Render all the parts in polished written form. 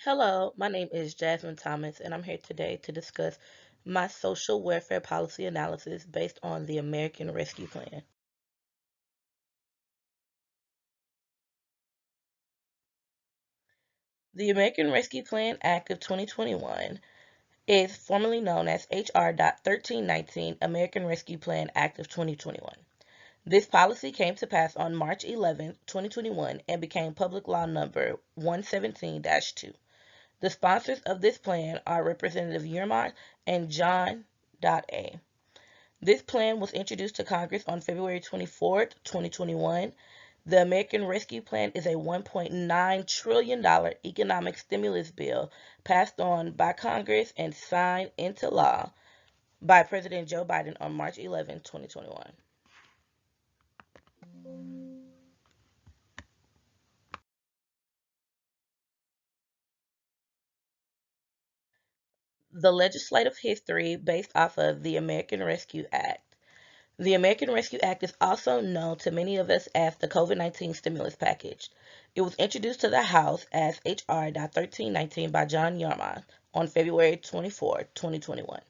Hello, my name is Jasmine Thomas, and I'm here today to discuss my social welfare policy analysis based on the American Rescue Plan. The American Rescue Plan Act of 2021 is formerly known as H.R. 1319 American Rescue Plan Act of 2021. This policy came to pass on March 11, 2021, and became Public Law Number 117-2. The sponsors of this plan are Representative Yermont and John A. This plan was introduced to Congress on February 24, 2021. The American Rescue Plan is a $1.9 trillion economic stimulus bill passed on by Congress and signed into law by President Joe Biden on March 11, 2021. The legislative history based off of the American Rescue Act. The American Rescue Act is also known to many of us as the COVID-19 stimulus package. It was introduced to the House as H.R. 1319 by John Yarmouth on February 24, 2021.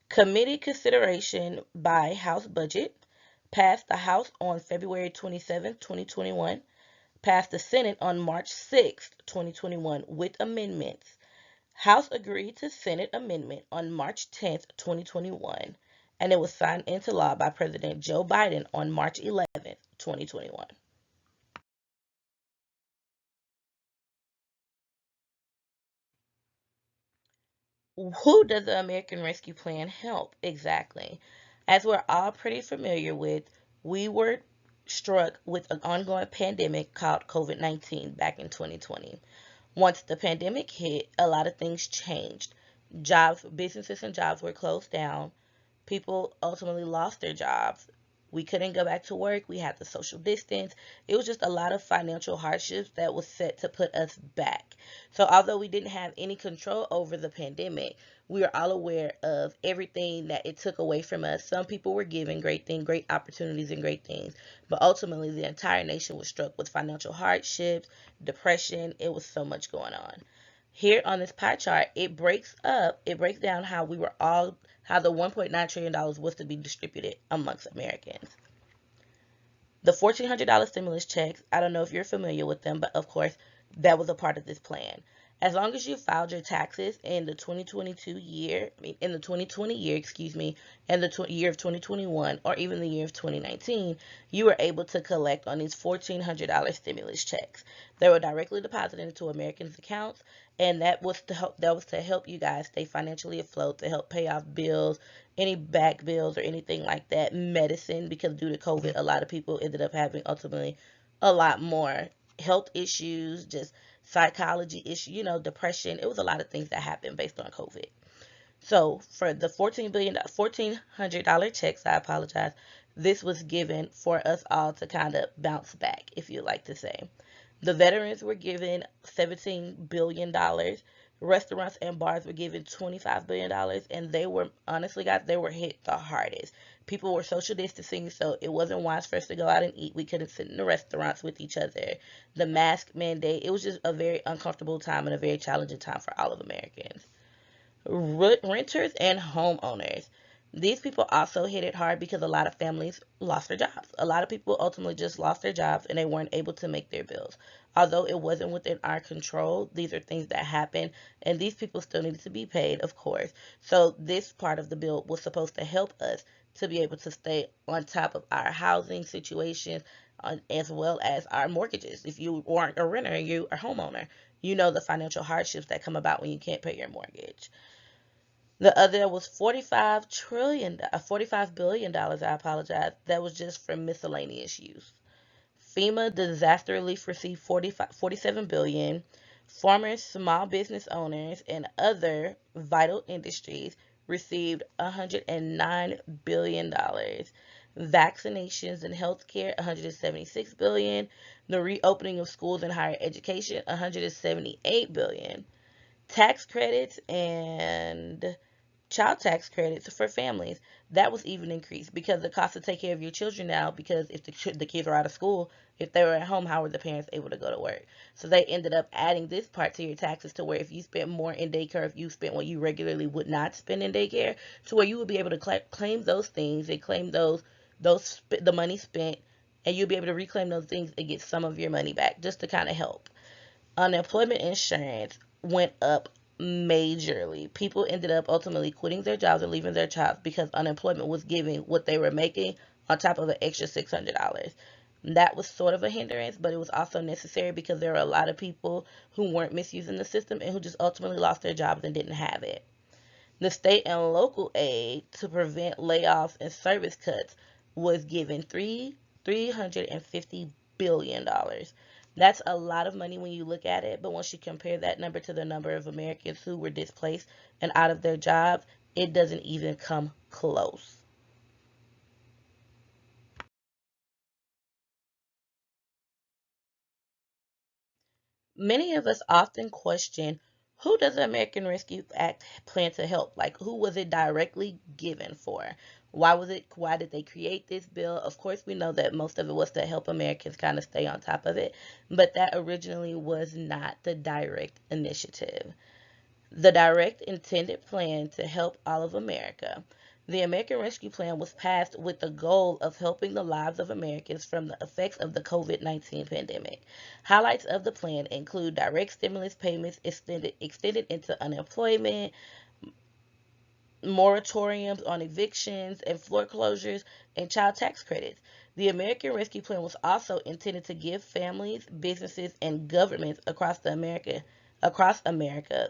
Committee consideration by House Budget passed the House on February 27, 2021, passed the Senate on March 6, 2021 with amendments. House agreed to Senate amendment on March 10, 2021, and it was signed into law by President Joe Biden on March 11, 2021. Who does the American Rescue Plan help exactly? As we're all pretty familiar with, we were struck with an ongoing pandemic called COVID-19 back in 2020. Once the pandemic hit, a lot of things changed. Businesses and jobs were closed down. People ultimately lost their jobs. We couldn't go back to work. We had to social distance. It was just a lot of financial hardships that was set to put us back. So although we didn't have any control over the pandemic, we are all aware of everything that it took away from us. Some people were given great things, great opportunities and great things, but ultimately the entire nation was struck with financial hardships, depression. It was so much going on. Here on this pie chart, it breaks down how the $1.9 trillion was to be distributed amongst Americans. The $1,400 stimulus checks, I don't know if you're familiar with them, but of course, that was a part of this plan. As long as you filed your taxes in the 2022 year, in the 2020 year, excuse me, and the year of 2021, or even the year of 2019, you were able to collect on these $1,400 stimulus checks. They were directly deposited into Americans' accounts, and that was to help you guys stay financially afloat, to help pay off bills, any back bills or anything like that, medicine, because due to COVID, a lot of people ended up having ultimately a lot more health issues, just psychology issues, depression. It was a lot of things that happened based on COVID. So for the $1,400 checks, I apologize, this was given for us all to kind of bounce back, if you like to say. The veterans were given $17 billion. Restaurants and bars were given $25 billion, and they were honestly, guys, they were hit the hardest. People were social distancing, so it wasn't wise for us to go out and eat. We couldn't sit in the restaurants with each other. The mask mandate, it was just a very uncomfortable time and a very challenging time for all of Americans. Renters and homeowners. These people also hit it hard because a lot of families lost their jobs. A lot of people ultimately just lost their jobs and they weren't able to make their bills. Although it wasn't within our control, these are things that happen, and these people still needed to be paid, of course. So this part of the bill was supposed to help us to be able to stay on top of our housing situations, as well as our mortgages. If you aren't a renter and you are a homeowner, you know the financial hardships that come about when you can't pay your mortgage. The other was 45 billion dollars, I apologize. That was just for miscellaneous use. FEMA disaster relief received 47 billion. Farmers, small business owners, and other vital industries received $109 billion. Vaccinations and healthcare, $176 billion. The reopening of schools and higher education, $178 billion. Tax credits and child tax credits for families. That was even increased because the cost to take care of your children now, because if the kids are out of school, if they were at home, how were the parents able to go to work? So they ended up adding this part to your taxes to where if you spent more in daycare, if you spent what you regularly would not spend in daycare, to where you would be able to claim those things and claim the money spent, and you'll be able to reclaim those things and get some of your money back just to kind of help. Unemployment insurance went up majorly. People ended up ultimately quitting their jobs and leaving their jobs because unemployment was giving what they were making on top of an extra $600. That was sort of a hindrance, but it was also necessary because there were a lot of people who weren't misusing the system and who just ultimately lost their jobs and didn't have it. The state and local aid to prevent layoffs and service cuts was given $350 billion. That's a lot of money when you look at it, but once you compare that number to the number of Americans who were displaced and out of their jobs, it doesn't even come close. Many of us often question, who does the American Rescue Act plan to help? Like, who was it directly given for? Why did they create this bill? Of course, we know that most of it was to help Americans kind of stay on top of it, but that originally was not the direct initiative. The direct intended plan to help all of America. The American Rescue Plan was passed with the goal of helping the lives of Americans from the effects of the COVID-19 pandemic. Highlights of the plan include direct stimulus payments extended into unemployment, moratoriums on evictions and foreclosures, and child tax credits. The American Rescue Plan was also intended to give families, businesses, and governments across America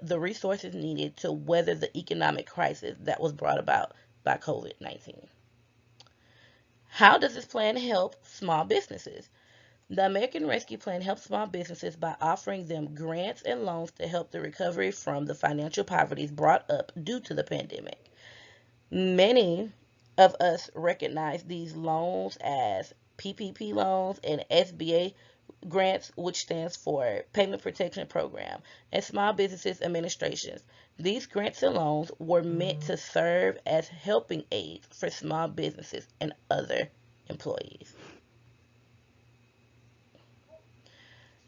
the resources needed to weather the economic crisis that was brought about by COVID-19. How does this plan help small businesses? The American Rescue Plan helps small businesses by offering them grants and loans to help the recovery from the financial poverty brought up due to the pandemic. Many of us recognize these loans as PPP loans and SBA grants, which stands for Payment Protection Program, and Small Businesses Administrations. These grants and loans were meant to serve as helping aids for small businesses and other employees.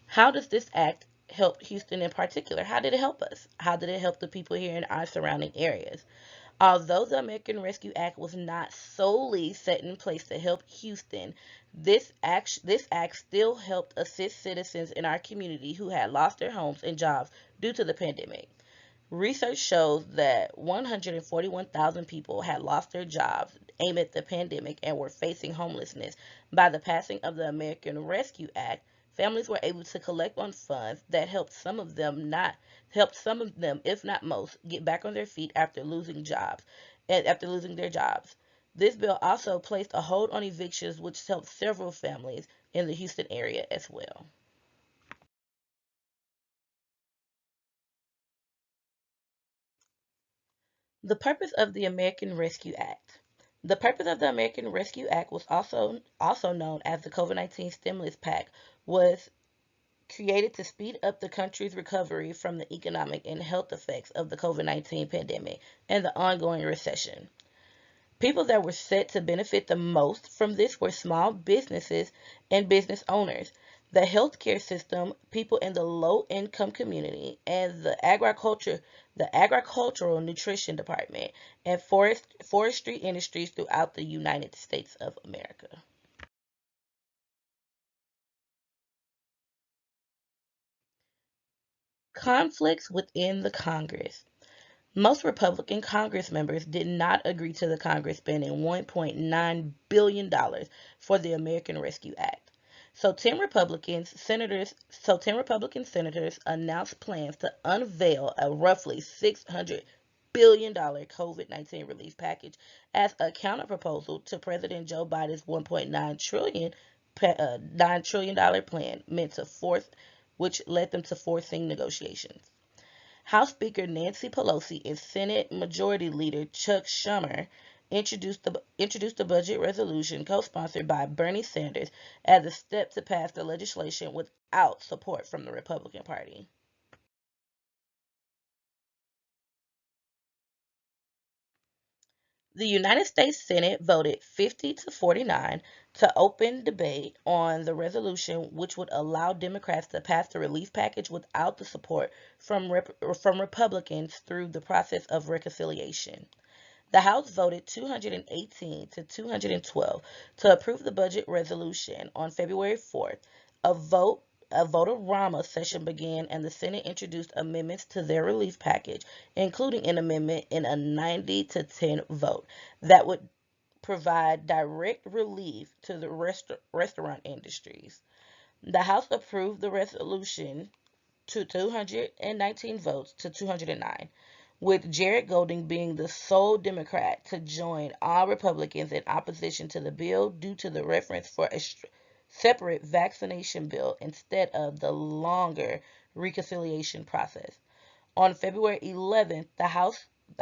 How does this act help Houston in particular? How did it help us? How did it help the people here in our surrounding areas? Although the American Rescue Act was not solely set in place to help Houston, this act still helped assist citizens in our community who had lost their homes and jobs due to the pandemic. Research shows that 141,000 people had lost their jobs amid the pandemic and were facing homelessness. By the passing of the American Rescue Act, families were able to collect on funds that helped some of them, if not most, get back on their feet after losing their jobs. This bill also placed a hold on evictions, which helped several families in the Houston area as well. The purpose of the American Rescue Act. The purpose of the American Rescue Act was also known as the COVID-19 Stimulus Pact, was created to speed up the country's recovery from the economic and health effects of the COVID-19 pandemic and the ongoing recession. People that were set to benefit the most from this were small businesses and business owners, the healthcare system, people in the low income community, and the agricultural nutrition department, and forestry industries throughout the United States of America. Conflicts within the Congress. Most Republican Congress members did not agree to the Congress spending $1.9 billion for the American Rescue Act. So 10 Republican senators announced plans to unveil a roughly $600 billion COVID-19 relief package as a counterproposal to President Joe Biden's $1.9 trillion plan meant to force which led them to forcing negotiations. House Speaker Nancy Pelosi and Senate Majority Leader Chuck Schumer introduced the budget resolution co-sponsored by Bernie Sanders as a step to pass the legislation without support from the Republican Party. The United States Senate voted 50 to 49 to open debate on the resolution, which would allow Democrats to pass the relief package without the support from Republicans through the process of reconciliation. The House voted 218 to 212 to approve the budget resolution on February 4th. A vote a vote-of-rama session began and the Senate introduced amendments to their relief package, including an amendment in a 90 to 10 vote that would provide direct relief to the restaurant industries. The House approved the resolution to 219 votes to 209, with Jared Golding being the sole Democrat to join all Republicans in opposition to the bill due to the reference for a separate vaccination bill instead of the longer reconciliation process. On February 11th, the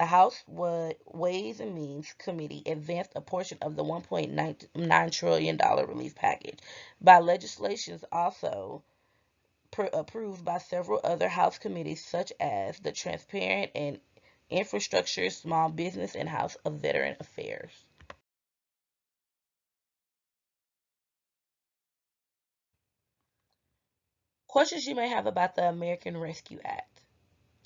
House Ways and Means Committee advanced a portion of the $1.9 trillion relief package by legislations also approved by several other House committees, such as the Transparent and Infrastructure, Small Business, and House of Veteran Affairs. Questions you may have about the American Rescue Act.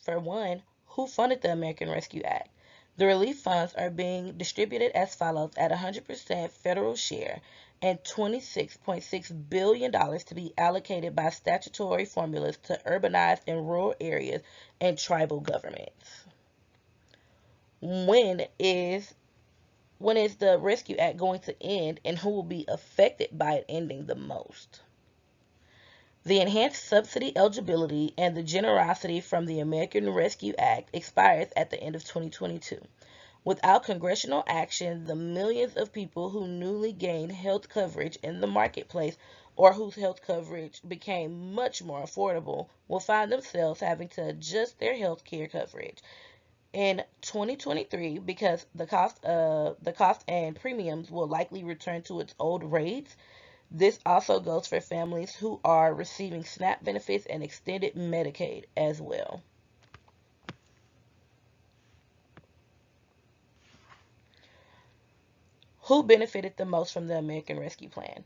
For one, who funded the American Rescue Act? The relief funds are being distributed as follows at 100% federal share and $26.6 billion to be allocated by statutory formulas to urbanized and rural areas and tribal governments. When is when is the Rescue Act going to end and who will be affected by it ending the most? The enhanced subsidy eligibility and the generosity from the American Rescue Act expires at the end of 2022. Without congressional action, the millions of people who newly gained health coverage in the marketplace or whose health coverage became much more affordable will find themselves having to adjust their health care coverage. In 2023, because the cost and premiums will likely return to its old rates. This also goes for families who are receiving SNAP benefits and extended Medicaid as well. Who benefited the most from the American Rescue Plan?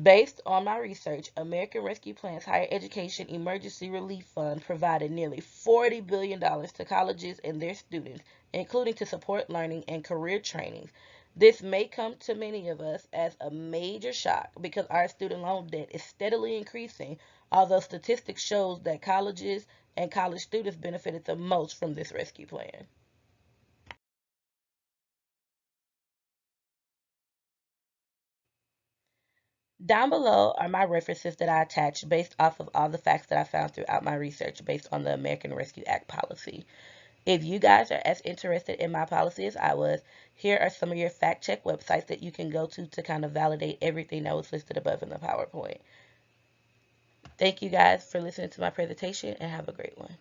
Based on my research, American Rescue Plan's Higher Education Emergency Relief Fund provided nearly $40 billion to colleges and their students, including to support learning and career training. This may come to many of us as a major shock because our student loan debt is steadily increasing, although statistics shows that colleges and college students benefited the most from this rescue plan. Down below are my references that I attached based off of all the facts that I found throughout my research based on the American Rescue Act policy. If you guys are as interested in my policy as I was, here are some of your fact check websites that you can go to kind of validate everything that was listed above in the PowerPoint. Thank you guys for listening to my presentation and have a great one.